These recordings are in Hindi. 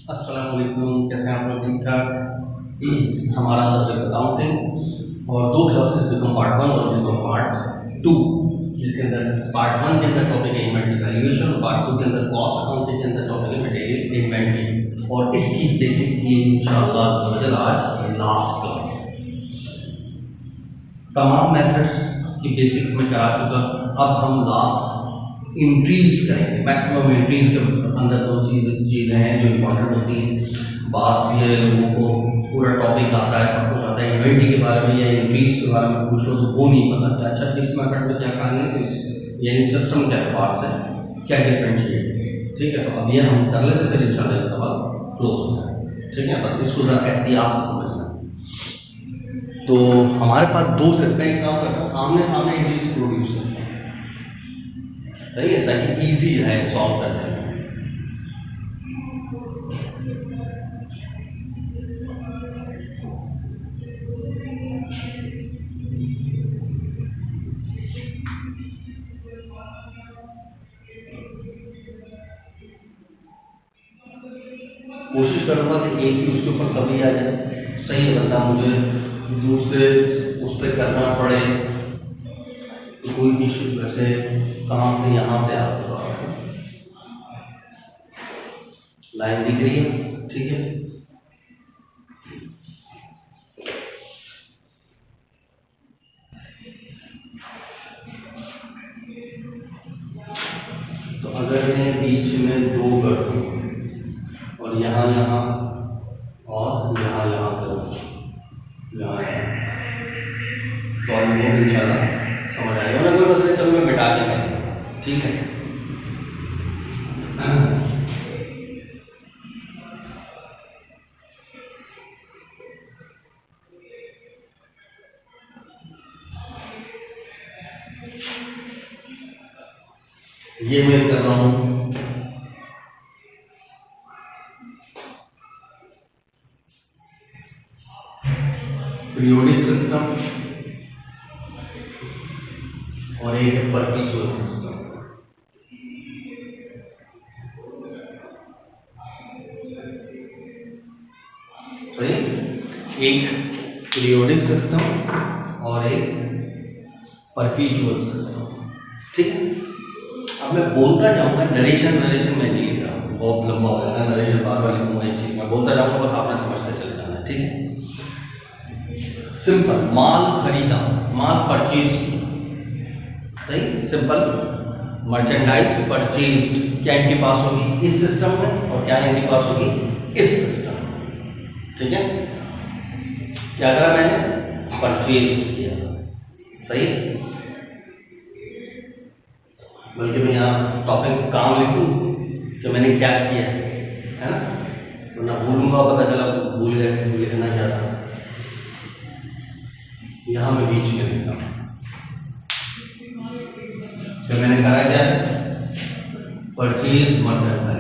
अस्सलाम वालेकुम, कैसे हैं आप लोग? ठीक ठाक। हमारा सब्जेक्ट अकाउंटिंग और दो क्लासेस बिकम पार्ट 1 और बिकम पार्ट 2, जिसके अंदर पार्ट 1 के अंदर टॉपिक है इन्वेंटरी वैल्यूएशन और पार्ट 2 के अंदर कॉस्ट अकाउंटिंग के अंदर टॉपिक है मटेरियल इन्वेंटरी। और इसकी बेसिक की इंशाअल्लाह आज लास्ट क्लास। तमाम मेथड्स की बेसिक में करा चुका, अब हम लास्ट इंक्रीज करेंगे। मैक्सिमम इंक्रीज के अंदर दो चीज़ें हैं जो इम्पोर्टेंट होती हैं। बात ये लोगों को पूरा टॉपिक आता है, सब कुछ आता है, इन्वेंटरी के बारे में या इंक्रीज के बारे में पूछ लो तो वो नहीं पता था। अच्छा, इस मेथड में क्या करेंगे तो इस यानी सिस्टम के अखबार से क्या डिफ्रेंशिएट, ठीक है। तो अब ये हम कर लेते फिर इंशाल्लाह ये सवाल क्लोज हो जाए, ठीक है। बस इसको ज़रा एहतियात से समझना। तो हमारे पास दो सेट का एक काम करता हूँ, आमने सामने इंग्लिश प्रोड्यूस करता हूँ, सही है, ताकि इजी है सॉल्व करने में। कोशिश करूंगा कि एक ही उसके ऊपर सभी आ जाए, सही है। बंदा मुझे दूसरे उस पर करना पड़े तो कोई इशू, वैसे कहाँ से यहाँ से आप लाइन दिख रही है, ठीक है। तो अगर मैं बीच में दो कर दूँ और यहाँ यहाँ और यहाँ यहाँ करूँ, यहाँ सॉल्व हो इंशाल्लाह समझ आएगा ना। कोई मसले, चलो मैं मिटा के करूँगा, ठीक है। ये मैं कर रहा हूँ पीरियोडिक सिस्टम और एक है परपेचुअल सिस्टम। सही, एक पीरियोडिक सिस्टम और एक परपेचुअल सिस्टम, ठीक है। अब मैं बोलता जाऊंगा, नरेशन में नहीं लिख रहा, बहुत लंबा हो जाएगा नरेशन, बार बार लिखूंगा एक चीज, मैं बोलता जाऊंगा, बस आपने समझते चले जाना, ठीक है। सिंपल, माल खरीदा, माल परचेज किया, सही, सिंपल। मर्चेंडाइज परचेज्ड क्या इनके पास होगी इस सिस्टम में, और क्या इनके पास होगी इस सिस्टम में, ठीक है। क्या करा मैंने, परचेज किया, सही। बल्कि मैं यहाँ टॉपिक काम लिखूँ कि मैंने क्या किया है ना, वरना भूलूंगा, पता चला भूल गए लिखना क्या था। यहाँ मैं बीच में लिखता हूँ कि मैंने करा क्या है, परचेज मर्चेंडाइज,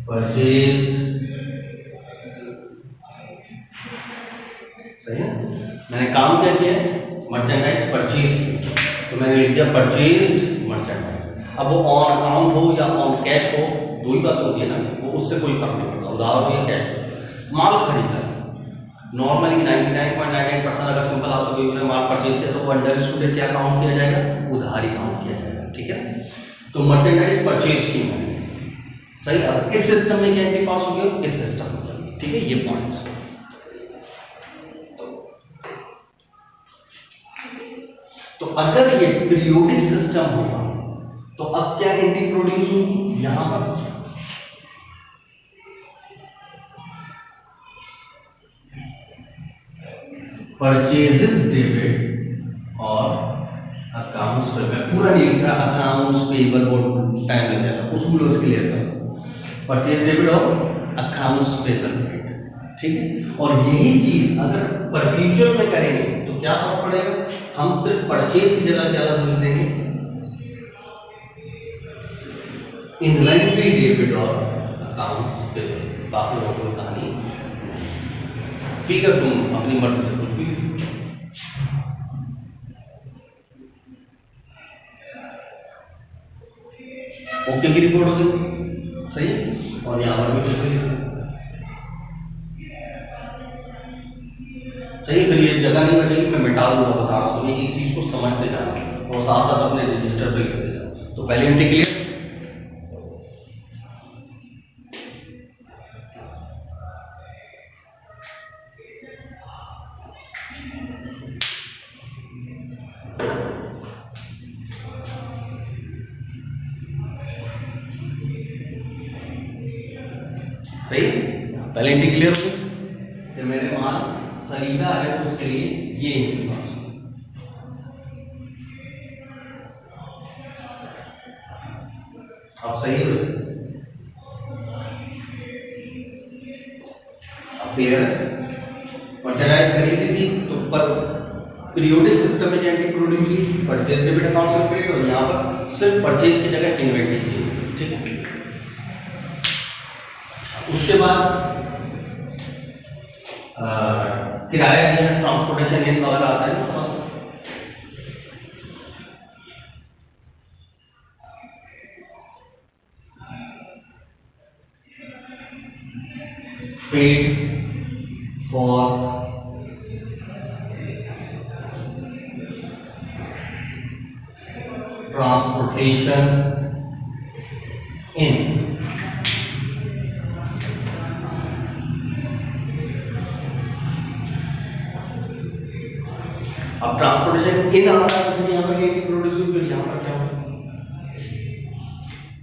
परचेज, सही है। मैंने काम क्या किया, मर्चेंडाइज परचेज किया, तो मैंने लिख दिया परचेज्ड मर्चेंडाइज। अब वो ऑन अकाउंट हो या ऑन कैश हो, दो ही बात होती है ना, वो उससे कोई फर्क नहीं पड़ता, उधार हो या कैश। माल खरीदा, नॉर्मली 99.99% अगर सिंपल आपसे कोई उन्हें माल परचेज किया तो वो अंडरस्टूड क्या काउंट किया जाएगा, उधारी काउंट किया जाएगा, ठीक है। तो मर्चेंडाइज परचेज की मैंने, सही। अब इस सिस्टम में क्या इनके पास हो गया, इस सिस्टम में, ठीक है। ये पॉइंट्स, तो अगर ये पीरियोडिक सिस्टम होगा तो अब क्या एंट्री प्रोड्यूस होगी, यहां पर परचेजेस डेबिट और अकाउंट्स पेबल, पूरा नहीं लिख रहा, अकाउंट्स पेबल वो टाइम लग जाएगा, उसूल उसके लिए था। परचेज डेबिट और अकाउंट्स पेबल, ठीक है। और यही चीज अगर परपेचुअल में करेंगे तो क्या फर्क पड़ेगा, हम सिर्फ परचेज की जगह क्या लिख देंगे, इन्वेंट्री डेबिट और अकाउंट्स पेबल, बाकी लोगों की कहानी फिगर तुम अपनी मर्जी से कुछ भी ओके की रिपोर्ट हो गई, सही है। और यहाँ पर भी कुछ सही है। फिर ये जगह नहीं बचेगी, मैं मिटा दूंगा, बता रहा हूँ। तो एक चीज को समझते जाना और साथ साथ अपने रजिस्टर पे लिखते जाना। तो पहले एंट्री क्लियर, सही। पहले एंट्री क्लियर हो गई। फिर मैंने माल खरीदा है तो उसके लिए ये एंट्री पास, अब सही हो। अब क्लियर है। मर्चेंडाइज खरीदी थी तो पर पीरियोडिक सिस्टम में एंट्री प्रोड्यूस हुई, परचेज डेबिट अकाउंट से क्रेडिट, और यहाँ पर सिर्फ परचेज की जगह इन्वेंटरी चाहिए, ठीक है। उसके बाद किराया दिया, ट्रांसपोर्टेशन इन वगैरह आता है ना, पेड फॉर ट्रांसपोर्टेशन इन, अब ट्रांसपोर्टेशन इन आता है तो यहाँ पर एंट्री प्रोड्यूस हुई, फिर यहाँ पर क्या होगा,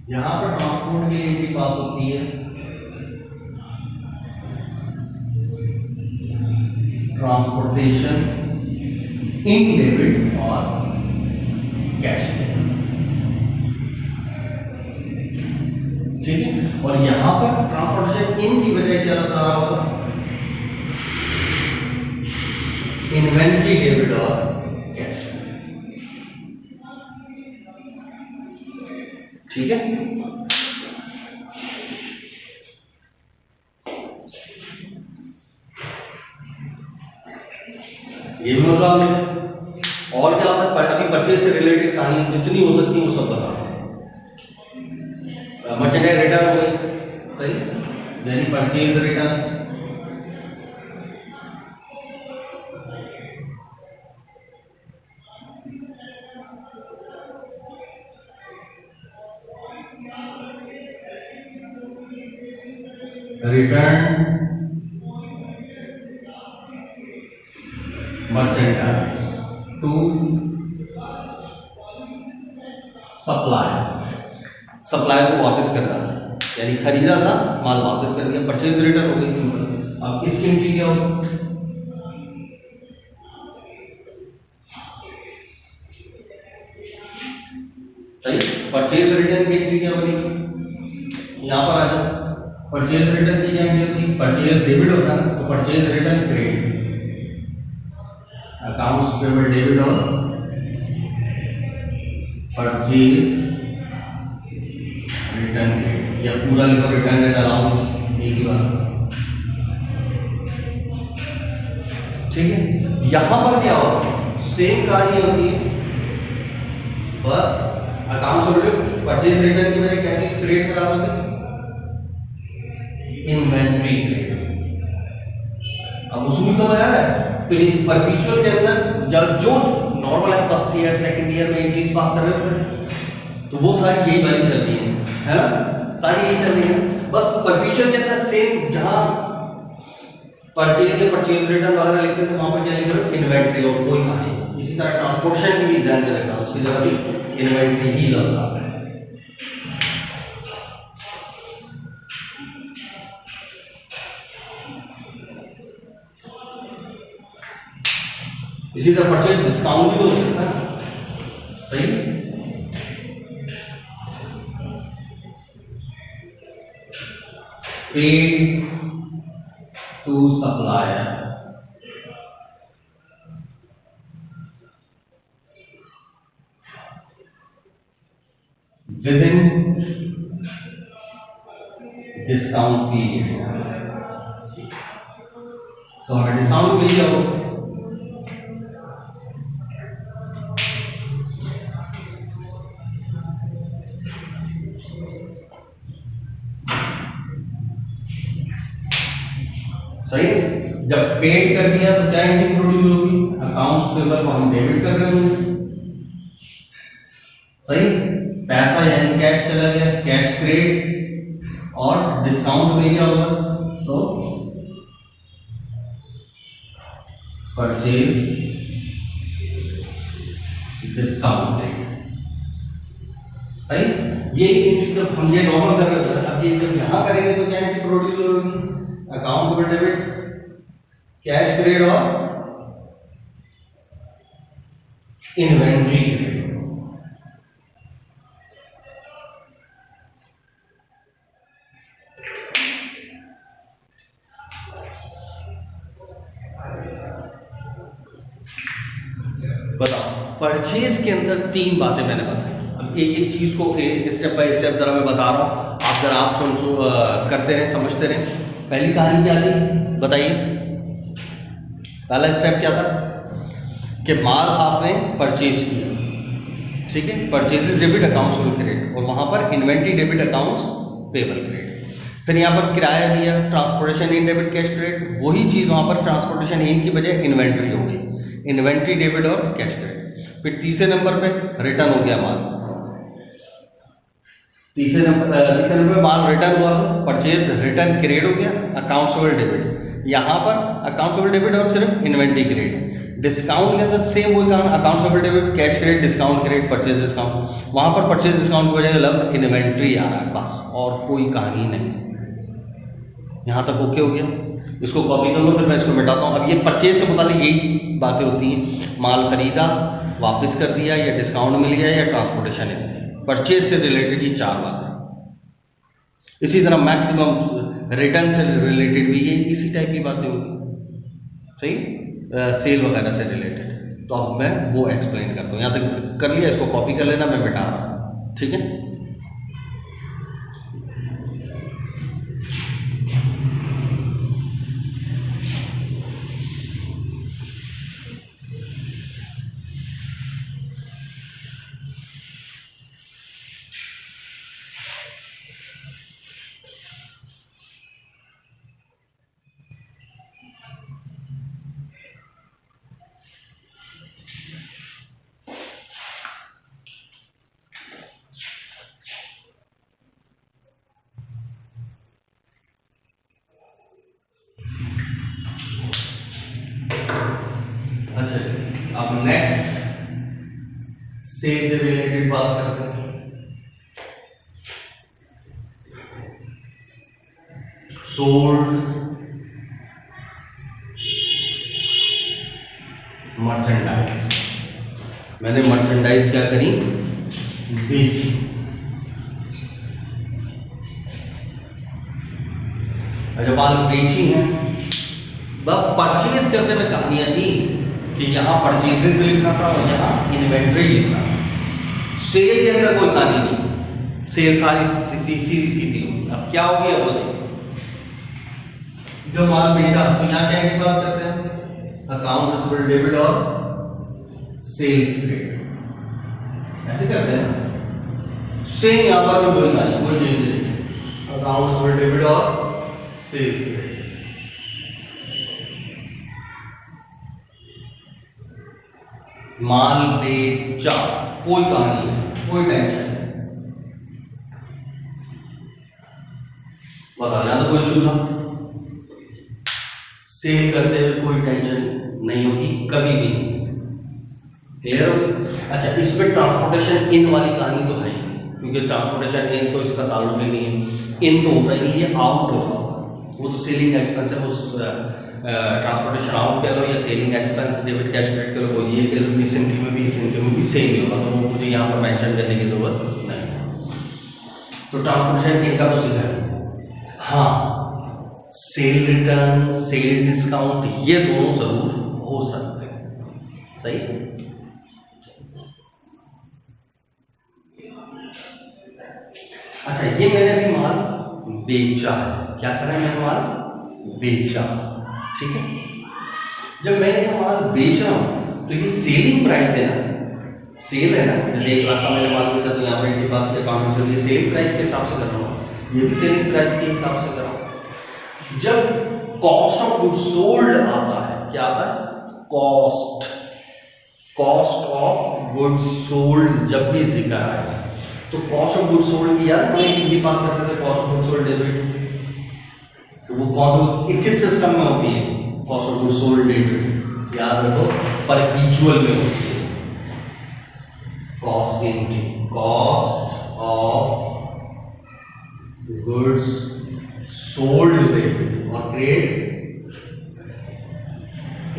यहाँ पर ट्रांसपोर्ट की एंट्री पास होती है, ट्रांसपोर्टेशन इन डेबिट और कैश, ठीक है। और यहाँ पर ट्रांसपोर्टेशन इन की वजह क्या बता रहा होगा, इन्वेंट्री डेबिट और कैश, ठीक है। ये भी मतलब है। और क्या होता है, अभी परचेज से रिलेटेड कहानी जितनी हो सकती है वो सब बता रहा हूं। मर्चेंडाइज रिटर्न हो गई, सही, यानी purchase return, return merchandise to supplier, supplier को वापस करना, यानी खरीदा था माल वापस कर दिया, परचेज रिटर्न हो गई, सिंपल। अब इसकी एंट्री क्या होगी, सही, परचेज रिटर्न की एंट्री क्या बनेगी, यहां पर आ जाओ। परचेज रिटर्न की एंट्री होती, परचेज डेबिट होता है तो purchase return credit, accounts payable debit और परचेज रिटर्न क्रेडिट, या पूरा लिखो रिटर्न एंड अलाउंस, एक ही बात, ठीक है। यहां पर क्या होगा, सेम कहानी होती है, बस अकाउंट्स पेबल परचेज रिटर्न की वजह क्या चीज क्रेडिट में ला दोगे, इन्वेंट्री क्रेडिट। अब उसूल समझ आ रहा है। तो परपेचुअल के अंदर जब जो नॉर्मल है फर्स्ट ईयर सेकंड ईयर में एंट्रीज पास कर रहे हो तो वो सारी यही वाली चल रही है ना, सारी यही चल रही है। बस परपेचुअल के अंदर सेम, जहां परचेज या परचेज रिटर्न वगैरह लिखते थे वहां पर क्या लिख रहे हो, इन्वेंट्री, और कोई कहानी। इसी तरह ट्रांसपोर्टेशन की भी ध्यान में रखना, उसकी जगह भी इन्वेंट्री ही लफ्ज आता है। इसी तरह परचेज डिस्काउंट भी तो हो सकता है, सही, paid to supplier within discount period, तो हमें डिस्काउंट मिल गया होगा। सही। जब पेड कर दिया तो क्या एंट्री प्रोड्यूस होगी, अकाउंट्स पेबल को हम डेबिट कर रहे होंगे। सही। पैसा यानी कैश चला गया, कैश क्रेडिट और डिस्काउंट मिल गया होगा, तो परचेज डिस्काउंट रेट। सही। ये जब हम ये नॉर्मल कर रहे थे, अब ये जब यहां करेंगे तो क्या एंट्री प्रोड्यूस होगी, accounts payable debit, cash credit और इन्वेंट्री क्रेडिट। बताओ, परचेज के अंदर तीन बातें मैंने बताई। अब एक एक चीज को स्टेप बाय स्टेप जरा मैं बता रहा हूं, आप जरा आप सुन करते रहे, समझते रहे। पहली कहानी क्या थी बताइए, पहला स्टेप क्या था कि माल आपने परचेज किया, ठीक है, परचेजेस डेबिट अकाउंट्स क्रेडिट, और वहां पर inventory debit accounts payable credit. फिर यहाँ पर किराया दिया, transportation in debit cash credit, वही चीज वहां पर ट्रांसपोर्टेशन इन की बजाय इन्वेंट्री हो गई, इन्वेंट्री डेबिट और कैश क्रेडिट। फिर तीसरे नंबर पे रिटर्न हो गया माल, तीसरे नंबर पे माल रिटर्न हुआ, परचेज रिटर्न क्रेडिट हो गया, अकाउंट्स पेबल डेबिट। यहाँ पर अकाउंट्स पेबल डेबिट और सिर्फ इन्वेंट्री क्रेडिट। डिस्काउंट के अंदर सेम वही कहानी, accounts payable debit, cash credit, discount credit, purchase discount. वहां पर परचेज डिस्काउंट की वजह से लफ्ज इन्वेंट्री आ रहा है बस, और कोई कहानी नहीं। यहां तक ओके हो गया, इसको कॉपी कर लो, फिर मैं इसको मिटाता हूं। अब ये परचेज से मुताबिक यही बातें होती हैं, माल खरीदा, वापस कर दिया, या डिस्काउंट मिल गया, या ट्रांसपोर्टेशन है। परचेज से रिलेटेड ये चार बातें। इसी तरह मैक्सिमम रिटर्न से रिलेटेड भी ये इसी टाइप की बातें होंगी, सही, सेल वगैरह से रिलेटेड। तो अब मैं वो एक्सप्लेन करता हूँ, यहाँ तक कर लिया, इसको कॉपी कर लेना, मैं मिटा रहा हूँ, ठीक है। अच्छा, अब नेक्स्ट सेल से रिलेटेड बात करते हैं। सोल्ड मर्चेंडाइज, मैंने मर्चेंडाइज क्या करी, बेची। जब माल बेची है, बस परचेज करते हुए कहानियां थी कि यहाँ परचेजेस लिखना था और यहाँ इन्वेंट्री लिखना था। सेल के अंदर कोई कहानी नहीं, सेल सारी सीधी सीधी। अब क्या हो गया बोले, जो माल बेचा तो यहाँ क्या के पास करते हैं, अकाउंट रिसीवेबल डेबिट और सेल्स क्रेडिट, ऐसे करते हैं। सेम यहाँ पर भी कोई कहानी, कोई चेंज नहीं, अकाउंट रिसीवेबल डेबिट और सेल्स क्रेडिट। माल बेचा, कोई कहानी नहीं, कोई टेंशन नहीं। बता, यहां तो कोई इशू था, सेल करते हुए कोई टेंशन नहीं होगी कभी भी, क्लियर हो? अच्छा, इसमें ट्रांसपोर्टेशन इन वाली कहानी तो है, क्योंकि ट्रांसपोर्टेशन इन तो इसका ताल्लुक ही नहीं है। इन तो होता ही ये आउट होगा, वो तो सेलिंग एक्सपेंस है, वो ट्रांसपोर्टेशन आउट कह लो या selling expense debit cash credit कह लो, ये कह लो, इस एंट्री में भी इस एंट्री में भी सेम ही होगा, तो वो मुझे यहाँ पर मेंशन करने की जरूरत नहीं। तो ट्रांसपोर्टेशन इनका तो सीधा है। हाँ, सेल रिटर्न, सेल डिस्काउंट, ये दोनों जरूर हो सकते हैं, सही। अच्छा, ये मैंने भी माल बेचा है, क्या करा मैंने, माल बेचा, ठीक है। जब मैं ये माल बेच रहा हूँ तो ये सेलिंग प्राइस है ना, सेल है ना, जैसे 1 लाख का मैंने माल बेचा तो यहाँ पर इनके पास अकाउंट में चलिए सेल प्राइस के हिसाब से कर रहा हूँ, ये भी सेलिंग प्राइस के हिसाब से कर रहा हूँ। जब कॉस्ट ऑफ गुड सोल्ड आता है, क्या आता है? कॉस्ट ऑफ गुड सोल्ड जब भी जिक्र आएगा तो कॉस्ट ऑफ गुड सोल्ड की याद हमें इनके पास करते थे, cost of good sold debit, तो वो कौन किस सिस्टम में होती है? Cost of good sold debit याद रखो, परपेचुअल में होती है। Cost entry, cost of goods sold debit और क्रेडिट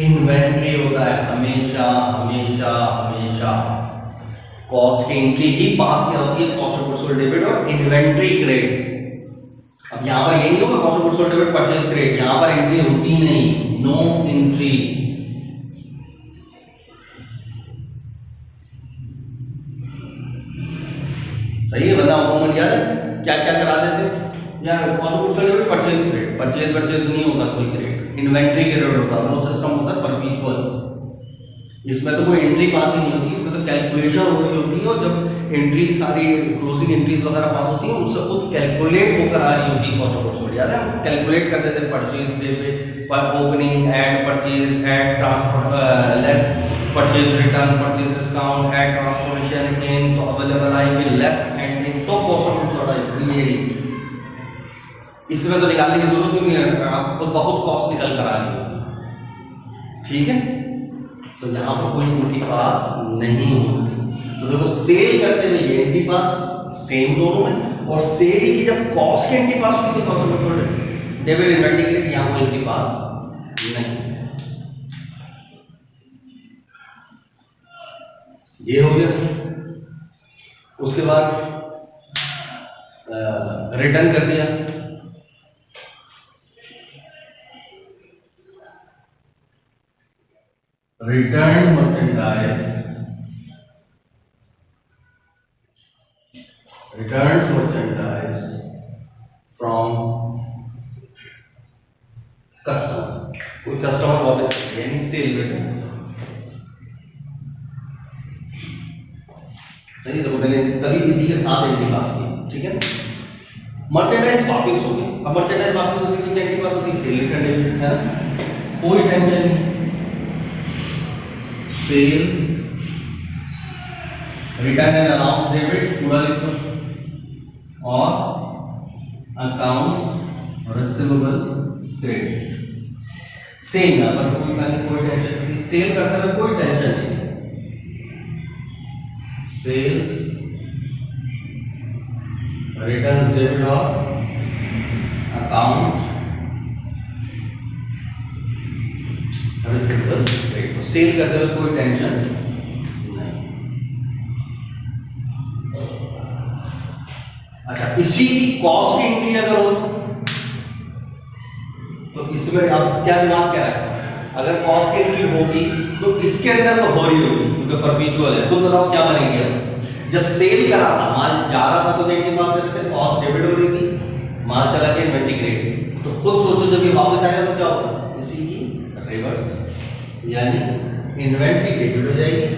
इन्वेंट्री होता है हमेशा हमेशा हमेशा। कॉस्ट की एंट्री ही पास क्या होती है? Cost of goods sold debit और इन्वेंट्री क्रेडिट। अब यहां पर ये नहीं होगा cost of goods sold debit purchase credit, यहां पर एंट्री होती नहीं, नो एंट्री। सही है, बताओ कॉमन याद है क्या क्या करा देते यार? Cost of goods sold debit purchase credit, purchase नहीं होता कोई क्रेडिट, इन्वेंट्री क्रेडिट होता है, वो सिस्टम होता है परपेचुअल। इसमें तो कोई एंट्री पास ही नहीं होती, इसमें तो कैलकुलेशन हो रही होती है और जब एंट्री सारी क्लोजिंग एंट्रीज वगैरह पास होती है उससे खुद कैलकुलेट होकर आ रही होती है कॉस्ट ऑफ गुड्स सोल्ड। याद है हम कैलकुलेट करते थे परचेज डेबिट पर opening, add purchase, add transfer, less purchase return, purchase discount, add transformation in, तो अवेलेबल आएंगे लेस एंडिंग, तो कॉस्ट ऑफ गुड्स सोल्ड आएगी। इसमें तो निकालने की जरूरत ही नहीं है, आपको बहुत कॉस्ट निकल कर आ रही होती। ठीक है, तो यहां पर कोई एंट्री पास नहीं होती। तो देखो सेल करते हुए ये एंट्री पास सेम दोनों में, और सेल की जब कॉस्ट की एंट्री पास हुई तो cost of goods debit inventory credit, यहां कोई एंट्री पास नहीं। ये हो गया। उसके बाद रिटर्न कर दिया, return merchandise, return merchandise from customer, कोई कस्टमर वापस कर दिया, यानी सेल रिटर्न। सही, तो मैंने तभी इसी के साथ एंट्री पास की। ठीक है, मर्चेंडाइज वापस हो गई। अब मर्चेंडाइज वापस होती है तो क्या एंट्री पास होती है? सेल रिटर्न डेबिट, है ना, कोई टेंशन नहीं। Sales return and allowance debit पूरा लिखो, और अकाउंट्स रिसीवेबल क्रेडिट सेम। यहां पर कोई टेंशन नहीं, सेल करते हुए कोई टेंशन नहीं। सेल्स रिटर्न डेबिट और अकाउंट रिसीवेबल क्रेडिट, तो सेल करते हुए कोई टेंशन नहीं। अच्छा, इसी की कॉस्ट की एंट्री अगर हो तो इसमें आप क्या दिमाग क्या है? अगर कॉस्ट की एंट्री होगी तो इसके अंदर तो हो रही होगी क्योंकि परपेचुअल है। खुद बताओ क्या बनेगी? अब जब सेल करा था, माल जा रहा था तो इनके पास करते कॉस्ट डेबिट हो रही थी, माल चला के इन्वेंट्री क्रेडिट, तो खुद सोचो जब ये वापस आएगा तो क्या होगा? इसी की रिवर्स, यानी इन्वेंट्री डेबिट हो जाएगी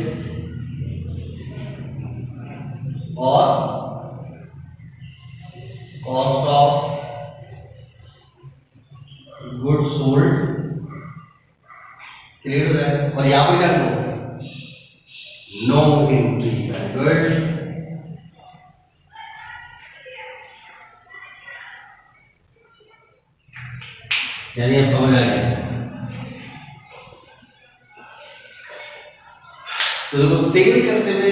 और cost of goods sold clear हो जाएगा। और यहां पर क्या करो? No entry. गुड, यानी आप समझ आएंगे। तो देखो सेल करते हुए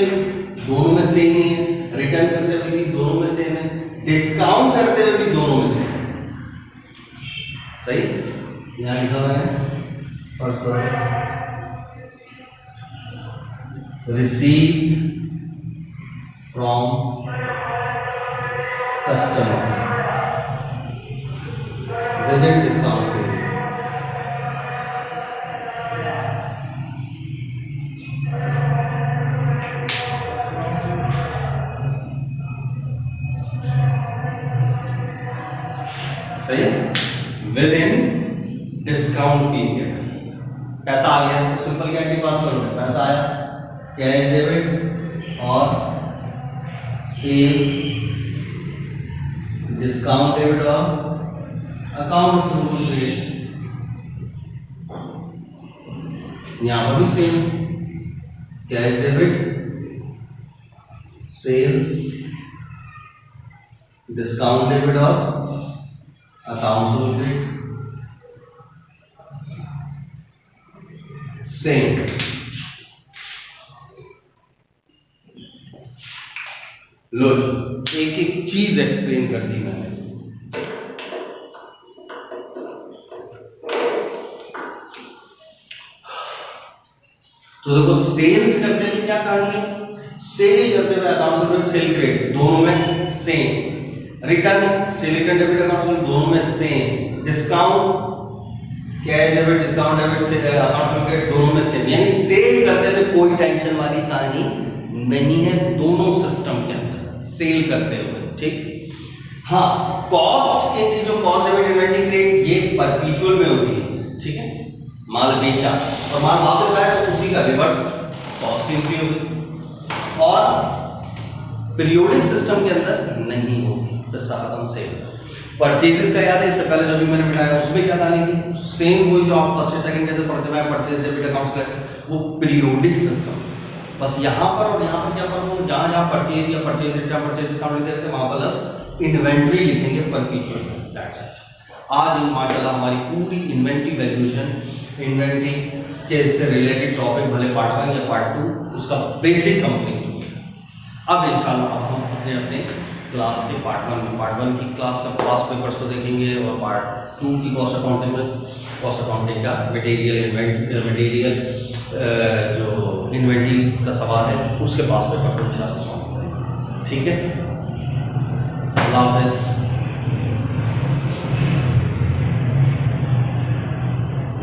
दोनों में सेम ही है, रिटर्न करते हुए भी दोनों में सेम है, डिस्काउंट करते हुए भी दोनों में सेम है। सही, यहां लिखा हुआ है first receive from customer with discount period. सही है, विद इन डिस्काउंट पीरियड। पैसा आ गया तो सिंपल क्या पास करोगे, पैसा आया, कैश डेबिट और सेल्स डिस्काउंट डेबिट और अकाउंट रिसीवेबल क्रेडिट। यहां पर भी same, cash debit sales discount debit और अकाउंट रिसीवेबल क्रेडिट सेम। लो एक एक चीज एक्सप्लेन कर दी मैंने। तो देखो सेल्स करते हुए क्या कहानी है, सेल करते हुए अकाउंट डेबिट सेल क्रेडिट दोनों में same, return cell return debit account दोनों में same, discount cash debit discount debit से अकाउंट क्रेडिट दोनों में सेम। यानी सेल करते हुए कोई टेंशन वाली कहानी नहीं है दोनों सिस्टम के अंदर सेल करते हुए, ठीक। हाँ, कॉस्ट एंट्री जो कॉस्ट डेबिट इन्वेंटरी क्रेडिट ये परपेचुअल में होती है, ठीक है। माल बेचा और माल वापस आया तो उसी का रिवर्स कॉस्ट एंट्री होगी, और पीरियोडिक सिस्टम के अंदर नहीं होगी। पैसा खत्म सेल। परचेजेस का याद है, इससे पहले जो भी मैंने बताया उसमें क्या कहानी थी, सेम वही जो आप फर्स्ट सेकंड जैसे पढ़ते हैं परचेज डेबिट अकाउंट का, वो पीरियोडिक सिस्टम। बस यहाँ पर और यहाँ पर क्या फर्क होगा, जहाँ जहाँ परचेज या परचेज रिटर्न परचेज डिस्काउंट लिखते रहते हैं वहाँ पर इन्वेंट्री लिखेंगे परपेचुअल। That's it. आज माशाल्लाह हमारी पूरी इन्वेंट्री वैल्यूएशन इन्वेंट्री के से रिलेटेड टॉपिक भले पार्ट 1 या पार्ट 2 उसका बेसिक कंप्लीट हो गया। अब इंशाल्लाह हम अपने अपने क्लास के पार्ट 1 की क्लास का पास पेपर्स को देखेंगे और पार्ट 2 की कॉस्ट अकाउंटिंग का मटेरियल जो इन्वेंट्री का सवाल है उसके पास पेपर को इंशाल्लाह सॉल्व करेंगे। ठीक है, अल्लाह हाफ़िज़।